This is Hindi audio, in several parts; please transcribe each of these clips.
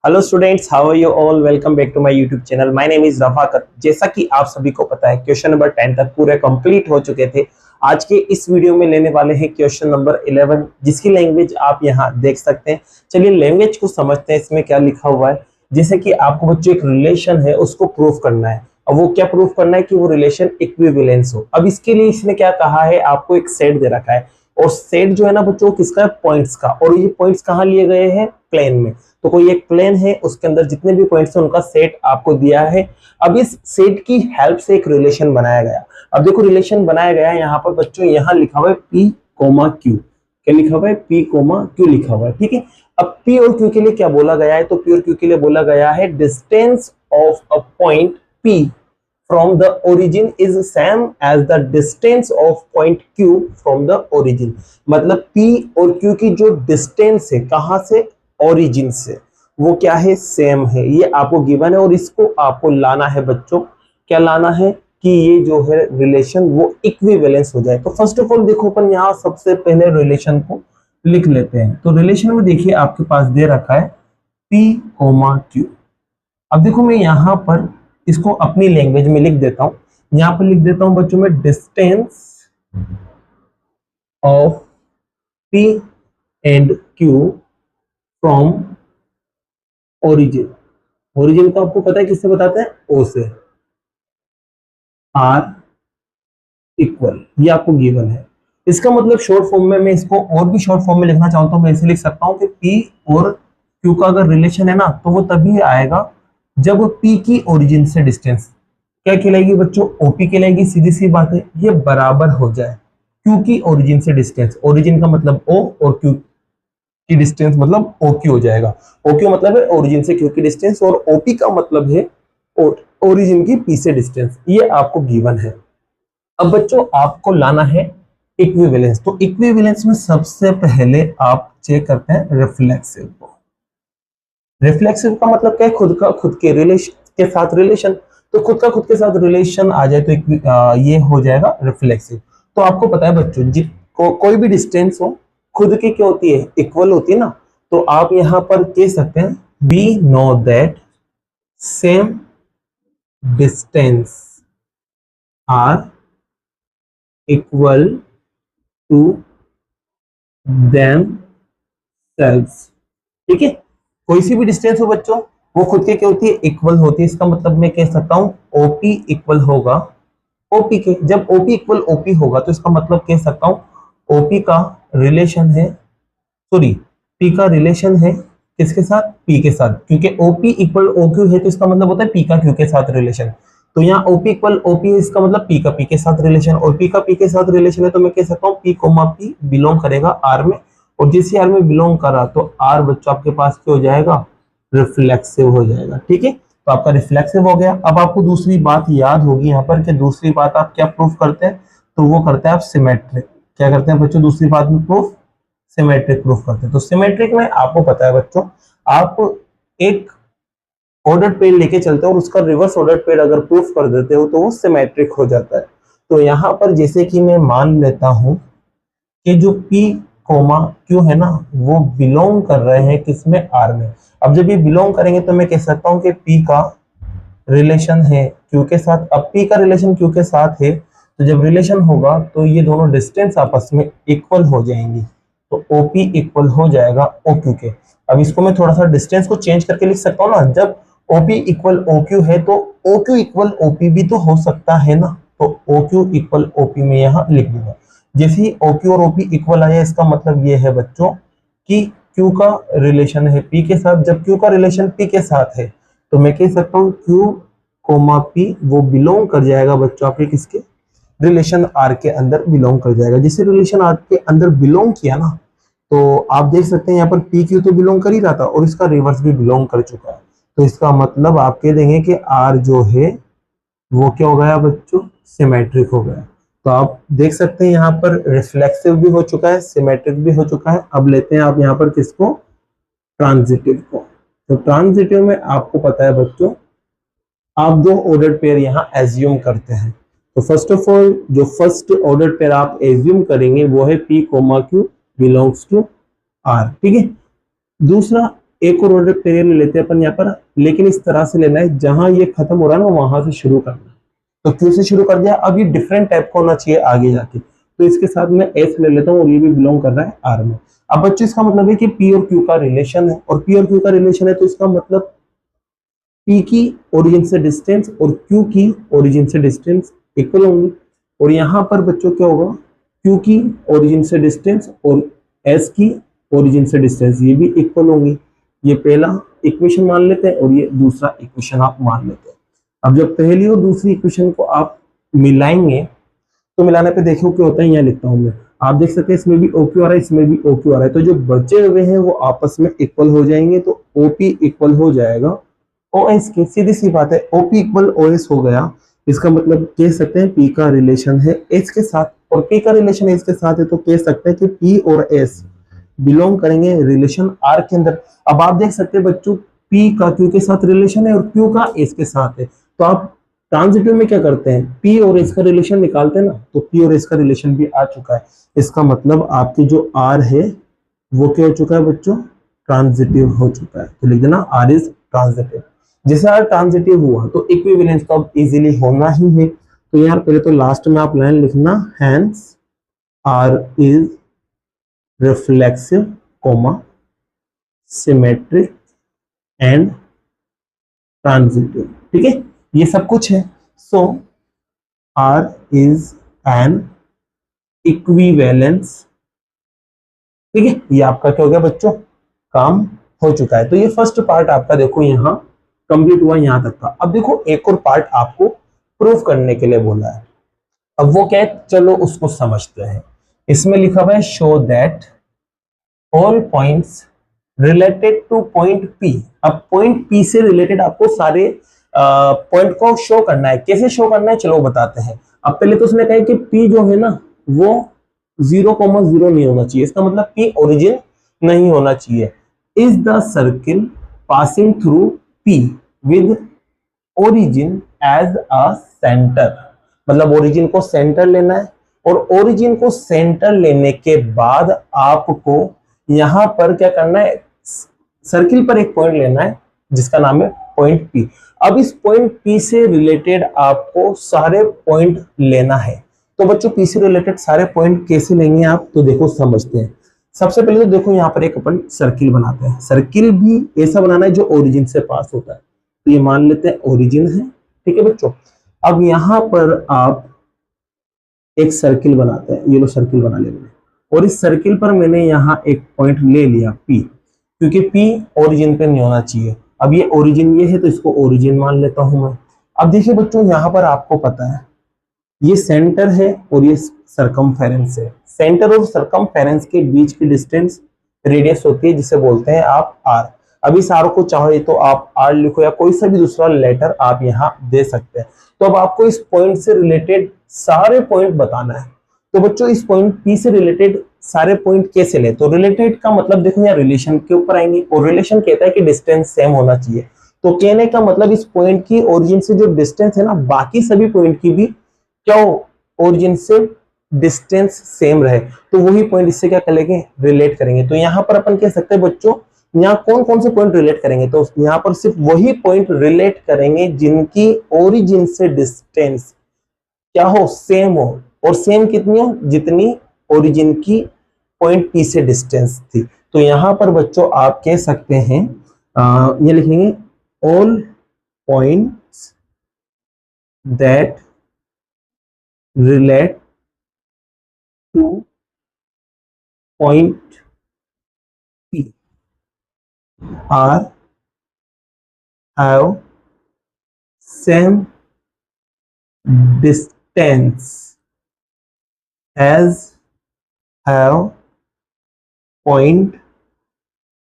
Hello students, how are you all. Welcome back to my YouTube channel. My name is Rafaqat. जैसा कि आप सभी को पता है, क्वेश्चन नंबर 10 तक पूरे कंप्लीट हो चुके थे। आज के इस वीडियो में लेने वाले हैं क्वेश्चन नंबर 11, जिसकी लैंग्वेज आप यहां देख सकते हैं। चलिए लैंग्वेज को समझते हैं, इसमें क्या लिखा हुआ है। जैसे कि आपको बच्चों एक रिलेशन है, उसको प्रूफ करना है। अब वो क्या प्रूफ करना है कि वो रिलेशन इक्विवेलेंस हो। अब इसके लिए इसने क्या कहा है, आपको एक सेट दे रखा है, और सेट जो है ना बच्चों किसका है, पॉइंट्स का। और ये पॉइंट्स कहाँ लिए गए हैं, प्लेन में। तो कोई एक प्लेन है, उसके अंदर जितने भी पॉइंट्स हैं उनका सेट आपको दिया है। अब इस सेट की हेल्प से एक रिलेशन बनाया गया। अब देखो रिलेशन बनाया गया है यहाँ पर बच्चों, यहाँ लिखा हुआ है P, क्यू। क्या लिखा हुआ है, P, क्यू लिखा हुआ है। ठीक है। अब P और Q के लिए क्या बोला गया है, तो P और Q के लिए बोला गया है distance of a point P from the origin is same as the distance of point Q from the origin। मतलब P और Q की जो डिस्टेंस है, कहां से, ओरिजिन से, वो क्या है, सेम है। ये आपको गिवन है और इसको आपको लाना है बच्चों। क्या लाना है कि ये जो है रिलेशन वो इक्विवेलेंस हो जाए। तो फर्स्ट ऑफ ऑल देखो, अपन यहाँ सबसे पहले रिलेशन को लिख लेते हैं। तो रिलेशन में देखिए आपके पास दे रखा है P, Q। अब देखो मैं यहाँ पर इसको अपनी लैंग्वेज में लिख देता हूं। यहाँ पर लिख देता हूं बच्चों में distance of P and Q from origin. Origin को आपको पता है किससे बताते हैं, O से। R इक्वल, ये आपको गिवन है। इसका मतलब शॉर्ट फॉर्म में मैं इसको और भी शॉर्ट फॉर्म में लिखना चाहता हूं, मैं ऐसे लिख सकता हूं कि P और Q का अगर रिलेशन है ना, तो वो तभी आएगा जब P की ओरिजिन से डिस्टेंस क्या कहलाएगी बच्चों, OP कहलाएगी। सीधी सी बात है, ये बराबर हो जाए Q की ओरिजिन से डिस्टेंस। ओरिजिन का मतलब O और Q की डिस्टेंस मतलब OQ हो जाएगा। OQ मतलब है ओरिजिन से Q की डिस्टेंस, और OP का मतलब है ओरिजिन की P से डिस्टेंस। ये आपको गिवन है। अब बच्चों आपको लाना है इक्विवेलेंस। तो इक्विवेलेंस में सबसे पहले आप चेक करते हैं रिफ्लेक्सिव को। रिफ्लेक्सिव का मतलब क्या है, खुद का खुद के रिलेशन के साथ रिलेशन। तो खुद का खुद के साथ रिलेशन आ जाए तो ये हो जाएगा रिफ्लेक्सिव। तो आपको पता है बच्चों, कोई भी डिस्टेंस हो, खुद की क्या होती है, इक्वल होती है ना। तो आप यहां पर कह सकते हैं we know that same distance are equal to themselves. ठीक है। कोई सी भी डिस्टेंस हो बच्चों, वो खुद के क्या होती है, इक्वल होती है। इसका मतलब मैं कह सकता हूं OP इक्वल होगा OP के। जब OP इक्वल OP होगा तो इसका मतलब कह सकता हूं OP का रिलेशन है, सॉरी, P का रिलेशन है किसके साथ, P के साथ। क्योंकि OP इक्वल OQ है तो इसका मतलब होता है P का Q के साथ रिलेशन। तो यहाँ OP इक्वल OP है, इसका मतलब P का P के साथ रिलेशन, और P का P के साथ रिलेशन है तो मैं कह सकता हूँ P, P बिलोंग करेगा R में। और जिस R में बिलोंग करा तो R बच्चों आपके पास क्या हो जाएगा, रिफ्लेक्सिव हो जाएगा। ठीक है। तो आपका रिफ्लेक्सिव हो गया। अब आपको दूसरी बात याद होगी यहाँ पर कि दूसरी बात आप क्या प्रूफ करते हैं, तो वो करते हैं आप सिमेट्रिक। क्या करते हैं बच्चों दूसरी बात में प्रूफ, सिमेट्रिक प्रूफ करते हैं। तो सिमेट्रिक में आपको पता है बच्चों, आप एक ऑर्डर पेड़ लेके चलते हो और उसका रिवर्स ऑर्डर पेड़ अगर प्रूफ कर देते हो तो वो सिमेट्रिक हो जाता है। तो यहाँ पर जैसे कि मैं मान लेता हूं कि जो P, Q है ना, वो बिलोंग कर रहे हैं किसमें, R में। अब जब ये बिलोंग करेंगे तो मैं कह सकता हूं कि P का रिलेशन है Q के साथ। अब P का रिलेशन Q के साथ है, तो जब रिलेशन होगा तो ये दोनों डिस्टेंस आपस में इक्वल हो जाएंगी। तो OP इक्वल हो जाएगा OQ के। अब इसको मैं थोड़ा सा डिस्टेंस को चेंज करके लिख सकता हूँ ना, जब OP इक्वल OQ है तो OQ इक्वल OP भी तो हो सकता है ना। तो OQ इक्वल OP में यहाँ लिख दूंगा। जैसे ही OQ और OP इक्वल आया, इसका मतलब ये है बच्चों कि Q का रिलेशन है P के साथ। जब Q का रिलेशन P के साथ है तो मैं कह सकता हूँ Q, P वो बिलोंग कर जाएगा बच्चों आपके किसके, रिलेशन R के अंदर बिलोंग कर जाएगा। जिसे रिलेशन R के अंदर बिलोंग किया ना, तो आप देख सकते हैं यहाँ पर PQ तो बिलोंग कर ही रहा था और इसका रिवर्स भी बिलोंग कर चुका है। तो इसका मतलब आप कह देंगे कि R जो है वो क्या हो गया बच्चों, सिमेट्रिक हो गया। तो आप देख सकते हैं यहाँ पर रिफ्लेक्सिव भी हो चुका है, सिमेट्रिक भी हो चुका है। अब लेते हैं आप यहाँ पर किसको, ट्रांजिटिव को। तो ट्रांजिटिव में आपको पता है बच्चों, आप दो ऑर्डर पेयर यहाँ एज्यूम करते हैं। तो फर्स्ट ऑफ ऑल जो फर्स्ट ऑर्डर पेयर आप एज्यूम करेंगे वो है P, Q belongs to R। ठीक है। दूसरा एक और ऑर्डर पेरियर ले लेते हैं अपन यहाँ पर, लेकिन इस तरह से लेना है जहां ये खत्म हो रहा है ना वहां से शुरू करना है। तो क्यू से शुरू कर दिया, अब ये डिफरेंट टाइप का होना चाहिए आगे जाके, तो इसके साथ मैं एस ले लेता हूँ और ये भी बिलोंग कर रहा है आर में। अब बच्चों इसका मतलब है कि पी और क्यू का रिलेशन है, और पी और क्यू का रिलेशन है तो इसका मतलब पी की ओरिजिन से डिस्टेंस और क्यू की ओरिजिन से डिस्टेंस इक्वल होंगी। और यहाँ पर बच्चों क्या होगा, क्यू की ओरिजिन से डिस्टेंस और एस की ओरिजिन से डिस्टेंस ये भी इक्वल होंगी। ये पहला इक्वेशन मान लेते हैं और ये दूसरा इक्वेशन आप मान लेते हैं। अब जब पहली और दूसरी इक्वेशन को आप मिलाएंगे तो मिलाने पे देखो क्या होता है, यहाँ लिखता हूं मैं, आप देख सकते हैं इसमें भी OQ आ रहा है, इसमें भी OQ आ रहा है, तो जो बचे हुए हैं वो आपस में इक्वल हो जाएंगे, तो OP इक्वल हो जाएगा OS के। सीधी सी बात है, OP इक्वल OS हो गया, इसका मतलब कह सकते हैं P का रिलेशन है H के साथ, और P का रिलेशन H के साथ है तो कह सकते हैं कि P और S बिलोंग करेंगे रिलेशन R के अंदर। अब आप देख सकते हैं बच्चों P का Q के साथ रिलेशन है और Q का S के साथ है, तो आप ट्रांजिटिव में क्या करते हैं, P और S का रिलेशन निकालते हैं ना, तो P और S का रिलेशन भी आ चुका है। इसका मतलब आपकी जो R है वो क्या हो चुका है बच्चों, ट्रांजिटिव हो चुका है। तो लिख देना R इज ट्रांजिटिव। जैसे R ट्रांजिटिव हुआ तो इक्विवेलेंस तो अब इजीली होना ही है। तो यार पहले तो लास्ट में आप लाइन लिखना, hence R is reflexive comma symmetric and transitive. ठीक है, ये सब कुछ है। So R is an equivalence. ठीक है, ये आपका क्या हो गया बच्चों, काम हो चुका है। तो ये फर्स्ट पार्ट आपका देखो यहाँ कंप्लीट हुआ यहां तक का। अब देखो एक और पार्ट आपको प्रूफ करने के लिए बोला है, अब वो क्या है, चलो उसको समझते हैं। इसमें लिखा हुआ है show that all points related two point P। अब पॉइंट P से रिलेटेड आपको सारे पॉइंट को शो करना है। कैसे शो करना है चलो बताते हैं। अब पहले तो उसने कहा कि P जो है ना वो 0,0 नहीं होना चाहिए, इसका मतलब P ओरिजिन नहीं होना चाहिए। Is the circle passing through P with origin as a centre, मतलब ओरिजिन को सेंटर लेना है, और ओरिजिन को सेंटर लेने के बाद आपको यहां पर क्या करना है, सर्किल पर एक पॉइंट लेना है जिसका नाम है पॉइंट P। अब इस पॉइंट P से रिलेटेड आपको सारे पॉइंट लेना है। तो बच्चों P से रिलेटेड सारे पॉइंट कैसे लेंगे आप, तो देखो समझते हैं। सबसे पहले तो देखो यहाँ पर एक अपन सर्किल बनाते हैं। सर्किल भी ऐसा बनाना है जो ओरिजिन से पास होता है, तो ये मान लेते हैं ओरिजिन है। ठीक है बच्चों, अब यहां पर आप एक सर्किल बनाते हैं, ये लो सर्किल बना लिया मैंने, और इस सर्किल पर मैंने यहाँ एक पॉइंट ले लिया P, क्योंकि P ओरिजिन पे नहीं होना चाहिए। अब ये ओरिजिन ये है तो इसको ओरिजिन मान लेता हूं मैं। अब देखिए बच्चों यहाँ पर आपको पता है ये सेंटर है और ये सरकमफेरेंस है। सेंटर और सरकमफेरेंस के बीच की डिस्टेंस रेडियस होती है जिसे बोलते हैं आप R। अब इस R को चाहे तो आप R लिखो या कोई सा भी दूसरा लेटर आप यहाँ दे सकते हैं। तो अब आपको इस पॉइंट से रिलेटेड सारे पॉइंट बताना है। तो बच्चों इस पॉइंट P से रिलेटेड सारे पॉइंट कैसे ले, तो रिलेटेड का मतलब देखो यहाँ रिलेशन के ऊपर आएंगे, और रिलेशन कहता है कि डिस्टेंस सेम होना चाहिए। तो कहने का मतलब इस पॉइंट की ओरिजिन से जो डिस्टेंस है ना, बाकी सभी पॉइंट की भी क्या ओरिजिन से डिस्टेंस सेम रहे, तो वही पॉइंट इससे क्या करेंगे, रिलेट करेंगे। तो यहाँ पर अपन कह सकते हैं बच्चों यहाँ कौन कौन से पॉइंट रिलेट करेंगे, तो यहाँ पर सिर्फ वही पॉइंट रिलेट करेंगे जिनकी ओरिजिन से डिस्टेंस क्या हो, सेम हो, और सेम कितनी हो, जितनी ओरिजिन की पॉइंट P से डिस्टेंस थी। तो यहाँ पर बच्चों आप कह सकते हैं ये लिखेंगे all points that relate two point P are have same distance as have point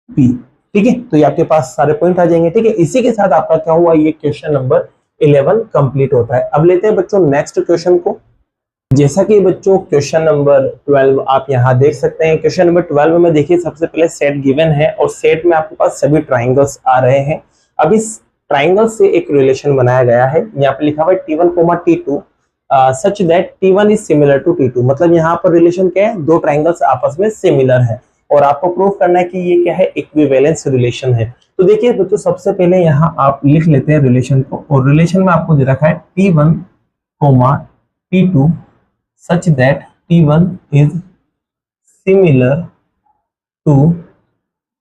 P। ठीक है, तो ये आपके पास सारे पॉइंट आ जाएंगे। ठीक है, इसी के साथ आपका क्या हुआ, ये क्वेश्चन नंबर 11 कंप्लीट होता है। अब लेते हैं बच्चों नेक्स्ट क्वेश्चन को। जैसा कि बच्चों क्वेश्चन नंबर 12 आप यहाँ देख सकते हैं। क्वेश्चन नंबर 12 में देखिए सबसे पहले सेट गिवन है, और सेट में आपके पास सभी ट्राइंगल्स आ रहे हैं। अब इस ट्राइंगल से एक रिलेशन बनाया गया है, यहाँ पे लिखा हुआ है T1, T2 such that T1 is similar to T2। मतलब यहाँ पर रिलेशन क्या है, दो ट्राइंगल्स आपस में सिमिलर है। और आपको प्रूफ करना है कि ये क्या है, इक्विवेलेंस रिलेशन है। तो देखिए बच्चों, सबसे पहले यहाँ आप लिख लेते हैं रिलेशन को, और रिलेशन में आपको दे रखा है T1, T2 such that T1 is similar to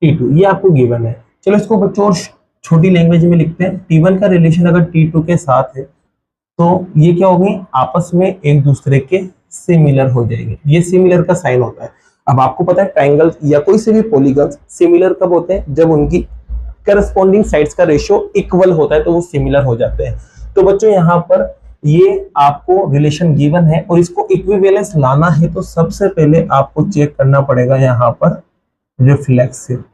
T2, ये आपको गिवन है। चलो इसको बच्चों और छोटी लैंग्वेज में लिखते हैं। T1 का रिलेशन अगर T2 के साथ है तो ये क्या होंगे, आपस में एक दूसरे के सिमिलर हो जाएंगे। ये सिमिलर का साइन होता है। अब आपको पता है ट्राइंगल या कोई से भी पॉलीगन सिमिलर कब होते हैं, जब उनकी करस्पॉन्डिंग साइड्स का रेशियो इक्वल होता है तो वो सिमिलर हो जाते हैं। तो बच्चों यहाँ पर ये आपको रिलेशन गिवन है और इसको इक्विवेलेंस लाना है तो सबसे पहले आपको चेक करना पड़ेगा यहाँ पर रिफ्लेक्सिव।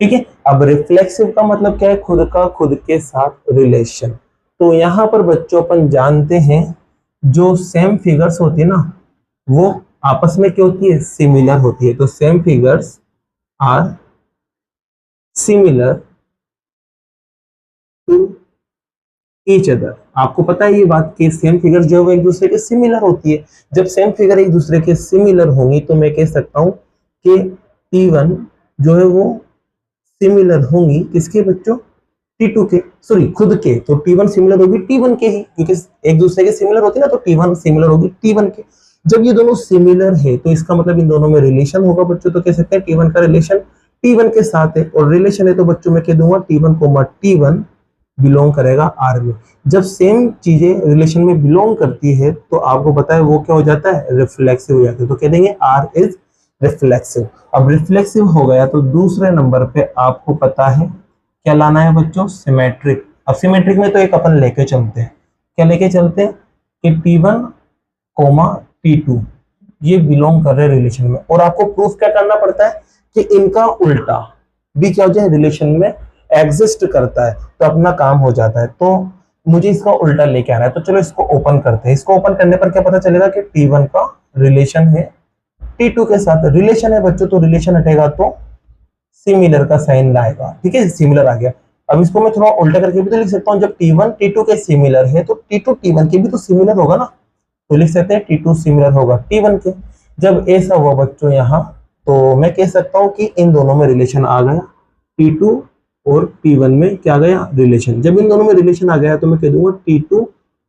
ठीक है, अब रिफ्लेक्सिव का मतलब क्या है, खुद का खुद के साथ रिलेशन। तो यहाँ पर बच्चों अपन जानते हैं जो सेम फिगर्स होती है ना वो आपस में क्या होती है, सिमिलर होती है। तो same figures are similar to each other. आपको पता है ये बात कि सेम फिगर्स जो है वो एक दूसरे के सिमिलर होती है। जब सेम फिगर एक दूसरे के सिमिलर होंगी तो मैं कह सकता हूं कि T1 जो है वो सिमिलर होंगी किसके बच्चों, T2 के, सॉरी खुद के। तो T1 सिमिलर होगी T1 के ही, क्योंकि एक दूसरे के सिमिलर होती है ना, तो T1 सिमिलर होगी T1 के। जब ये दोनों सिमिलर है तो इसका मतलब इन दोनों में रिलेशन होगा बच्चों। तो कह सकते हैं T1 का रिलेशन T1 के साथ है, और रिलेशन है तो बच्चों में कह दूंगा T1, बिलोंग करेगा R में। जब सेम चीजें रिलेशन में बिलोंग करती है तो आपको पता है वो क्या हो जाता है, रिफ्लेक्सिव हो जाता है। तो कह देंगे R इज रिफ्लेक्सिव। अब रिफ्लेक्सिव हो गया तो दूसरे नंबर पे आपको पता है क्या लाना है बच्चों, सिमेट्रिक। अब सिमेट्रिक में तो एक अपन लेके चलते हैं, क्या लेके चलते हैं कि T1, T2 ये बिलोंग कर रहे हैं रिलेशन में, और आपको प्रूफ क्या करना पड़ता है कि इनका उल्टा भी क्या हो जाए, रिलेशन में एग्जिस्ट करता है, तो अपना काम हो जाता है। तो मुझे इसका उल्टा लेके आना है, तो चलो इसको ओपन करते हैं। इसको ओपन करने पर क्या पता चलेगा कि T1 का रिलेशन है T2 के साथ। रिलेशन है बच्चों, तो रिलेशन हटेगा तो सिमिलर का साइन लाएगा। ठीक है, सिमिलर आ गया। अब इसको मैं थोड़ा उल्टा करके भी तो लिख सकता हूँ, जब T1 T2 के सिमिलर है तो T2 T1 के भी तो सिमिलर होगा ना, तो लिख सकते हैं T2 सिमिलर होगा T1 के। जब ऐसा हुआ बच्चों यहाँ, तो मैं कह सकता हूँ कि इन दोनों में रिलेशन आ गया, T2 और T1 में क्या आ गया, रिलेशन। जब इन दोनों में रिलेशन आ गया तो मैं कह दूंगा T2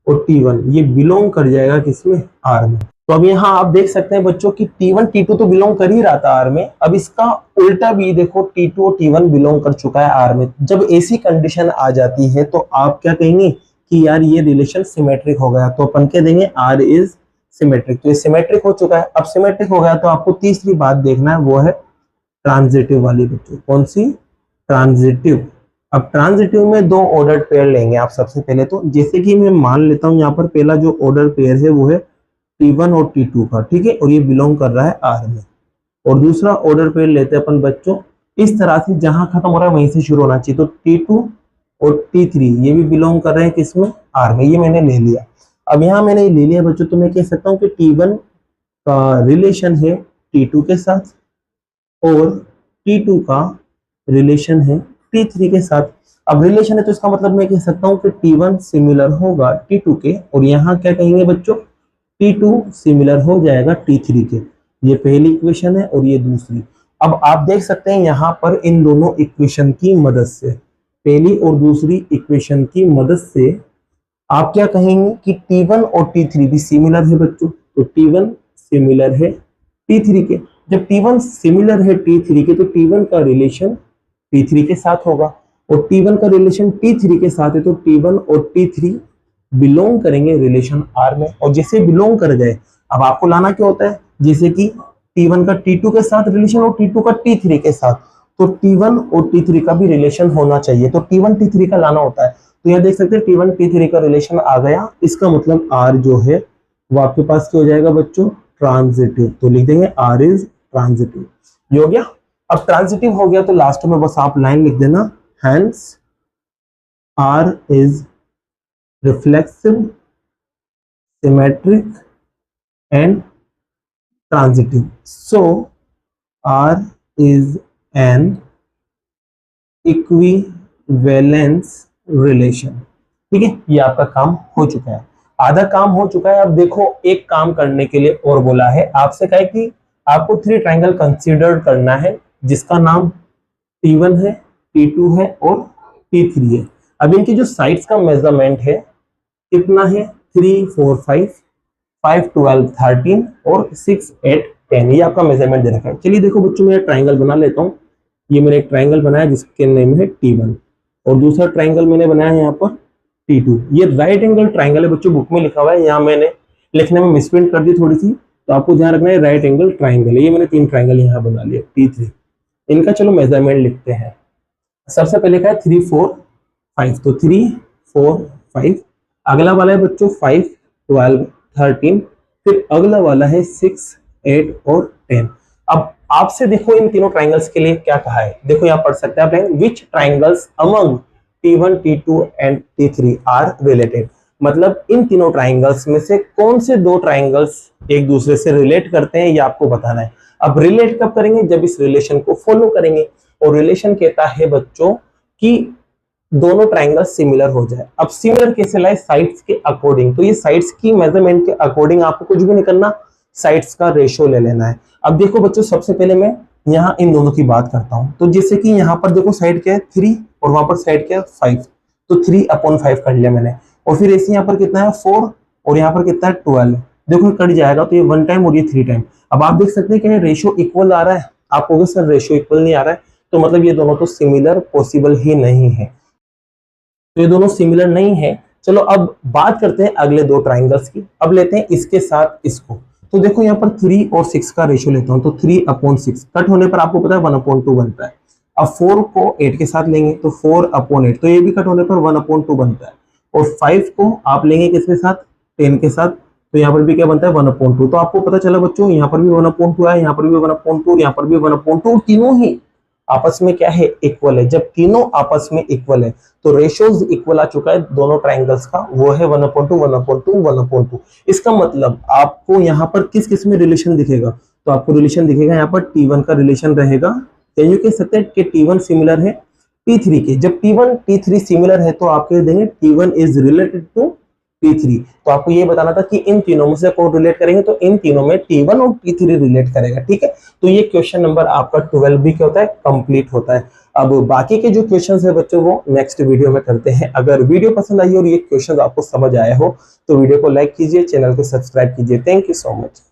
और T1 ये बिलोंग कर जाएगा किसमें, R में। तो अब यहाँ आप देख सकते हैं बच्चों कि T1 T2 तो बिलोंग कर ही रहा था R में, अब इसका उल्टा भी देखो T2 और T1 बिलोंग कर चुका है R में। जब ऐसी कंडीशन आ जाती है तो आप क्या कहेंगे कि यार ये रिलेशन सिमेट्रिक हो गया, तो अपन कह देंगे R इज सिमेट्रिक। तो ये सिमेट्रिक हो चुका है। अब सिमेट्रिक हो गया तो आपको तीसरी बात देखना है, वो है ट्रांजिटिव वाली बच्चों। कौन सी, ट्रांजिटिव। अब ट्रांजिटिव में दो ऑर्डर पेयर लेंगे आप सबसे पहले। तो जैसे कि मैं मान लेता हूं यहाँ पर पहला जो ऑर्डर पेयर है वो है T1 और T2 का, ठीक है, और ये बिलोंग कर रहा है R में। और दूसरा ऑर्डर पेयर लेते हैं अपन बच्चों इस तरह से, जहां खत्म हो रहा है वहीं से शुरू होना चाहिए। तो T2 और T3 ये भी बिलोंग कर रहे हैं किसमें, R में। ये मैंने ले लिया। अब यहाँ मैंने ले लिया बच्चों, तो मैं कह सकता हूँ कि T1 का रिलेशन है T2 के साथ और T2 का रिलेशन है T3 के साथ। अब रिलेशन है तो इसका मतलब मैं कह सकता हूँ कि T1 सिमिलर होगा T2 के, और यहाँ क्या कहेंगे बच्चों, T2 सिमिलर हो जाएगा T3 के। ये पहली इक्वेशन है और ये दूसरी। अब आप देख सकते हैं यहाँ पर इन दोनों इक्वेशन की मदद से, पहली और दूसरी इक्वेशन की मदद से आप क्या कहेंगे कि T1 और T3 भी सिमिलर है बच्चों। तो T1 सिमिलर है T3 के। जब T1 सिमिलर है T3 के तो T1 का रिलेशन T3 के साथ होगा, और T1 का रिलेशन T3 के साथ है तो T1 और T3 बिलोंग करेंगे रिलेशन R में। और जैसे बिलोंग कर गए, अब आपको लाना क्या होता है, जैसे कि T1 का T2 के साथ रिलेशन और T2 का T3 के साथ, तो T1 और T3 का भी रिलेशन होना चाहिए। तो T1 T3 का लाना होता है। तो यहाँ देख सकते हैं T1 T3 का रिलेशन आ गया, इसका मतलब R जो है वो आपके पास क्या हो जाएगा बच्चों, ट्रांजिटिव। तो लिख देंगे R इज ट्रांजिटिव। ये हो गया। अब ट्रांजिटिव हो गया तो लास्ट में बस आप लाइन लिख देना, hence R is reflexive, symmetric and transitive. So R is an equivalence relation। ठीक है, ये आपका काम हो चुका है, आधा काम हो चुका है। अब देखो एक काम करने के लिए और बोला है आपसे, कहा है कि आपको 3 ट्राइंगल कंसीडर करना है जिसका नाम T1 है, T2 है और T3 है। अब इनकी जो साइड्स का मेजरमेंट है कितना है, 3 4 5 5 12 13 और 6 8 10, ये आपका मेजरमेंट दे रखा है। चलिए देखो बच्चों, मैं ट्राइंगल बना लेता हूँ। ये मैंने एक ट्राइंगल बनाया जिसके नेम है T1 और दूसरा ट्राइंगल मैंने बनाया है यहाँ पर T2। ये राइट एंगल ट्राइंगल है बच्चों, बुक में लिखा हुआ है, यहाँ मैंने लिखने में मिसप्रिंट कर दी थोड़ी सी, तो आपको ध्यान रखना है राइट एंगल ट्राइंगल है। ये मैंने 3 ट्राइंगल यहाँ बना लिए T3। इनका चलो मेजरमेंट लिखते हैं। सबसे पहले का है 3 4 5, तो 3 4 5। अगला वाला है बच्चों 5 12 13, फिर अगला वाला है 6 8 और 10। अब आपसे देखो इन तीनों ट्राइंगल्स के लिए क्या कहा है, देखो यहाँ पढ़ सकते हैं आप, which triangles among T1 T2 and T3 are related. मतलब इन तीनों ट्राइंगल्स में से कौन से दो ट्राइंगल्स एक दूसरे से रिलेट करते हैं, ये आपको बताना है। अब रिलेट कब करेंगे, जब इस रिलेशन को फॉलो करेंगे। और रिलेशन कहता है बच्चों कि दोनों ट्राइंगल सिमिलर हो जाए। अब सिमिलर कैसे लाए, साइड्स के अकॉर्डिंग। तो ये साइड्स की मेजरमेंट के अकॉर्डिंग आपको कुछ भी नहीं करना, साइड्स का रेशियो ले लेना है। अब देखो बच्चों, सबसे पहले मैं यहाँ इन दोनों की बात करता हूँ। तो जैसे कि यहाँ पर देखो साइड क्या है 3 और वहां पर साइड क्या है 5, तो 3/5 कर लिया मैंने। और फिर ऐसे यहाँ पर कितना है 4 और यहाँ पर कितना है 12। देखो कट जाएगा, तो ये 1 टाइम और ये 3 टाइम। अब आप देख सकते हैं कि रेशियो इक्वल आ रहा है। आप कहोगे सर रेशियो इक्वल नहीं आ रहा है, तो मतलब ये दोनों तो सिमिलर पॉसिबल ही नहीं है, तो ये दोनों सिमिलर नहीं है। चलो अब बात करते हैं अगले दो ट्राइंगल्स की। अब लेते हैं इसके साथ इसको। तो देखो यहाँ पर 3 और 6 का रेशियो लेता हूँ, तो 3/6 कट होने पर आपको पता है 1/2 बनता है। अब 4 को 8 के साथ लेंगे तो 4/8, तो ये भी कट होने पर 1/2 बनता है। और 5 को आप लेंगे किसके साथ, 10 के साथ, तो यहाँ पर भी क्या बनता है 1/2। तो आपको पता चला बच्चों, यहाँ पर भी 1/2 है, यहाँ पर भी 1/2, यहाँ पर भी 1/2, तीनों ही आपस में क्या है इक्वल है। जब तीनों आपस में इक्वल है तो रेशियोज इक्वल आ चुका है दोनों ट्राइंगल्स का, वो है 1/2 1/2 1/2। इसका मतलब आपको यहाँ पर किस किस में रिलेशन दिखेगा, तो आपको रिलेशन दिखेगा यहाँ पर T1 का रिलेशन रहेगा। यू कह सकते हैं कि T1 सिमिलर है T3 के। जब T1 T3 सिमिलर है तो आप कह देंगे T1 is related to T3। तो आपको ये बताना था कि इन तीनों में से कौन रिलेट करेंगे, तो इन तीनों में T1 और T3 रिलेट करेगा। ठीक है, तो ये क्वेश्चन नंबर आपका 12 भी क्या होता है, कंप्लीट होता है। अब बाकी के जो क्वेश्चंस है बच्चों वो नेक्स्ट वीडियो में करते हैं। अगर वीडियो पसंद आई और ये क्वेश्चंस आपको समझ आए हो तो वीडियो को लाइक कीजिए, चैनल को सब्सक्राइब कीजिए। Thank you so much.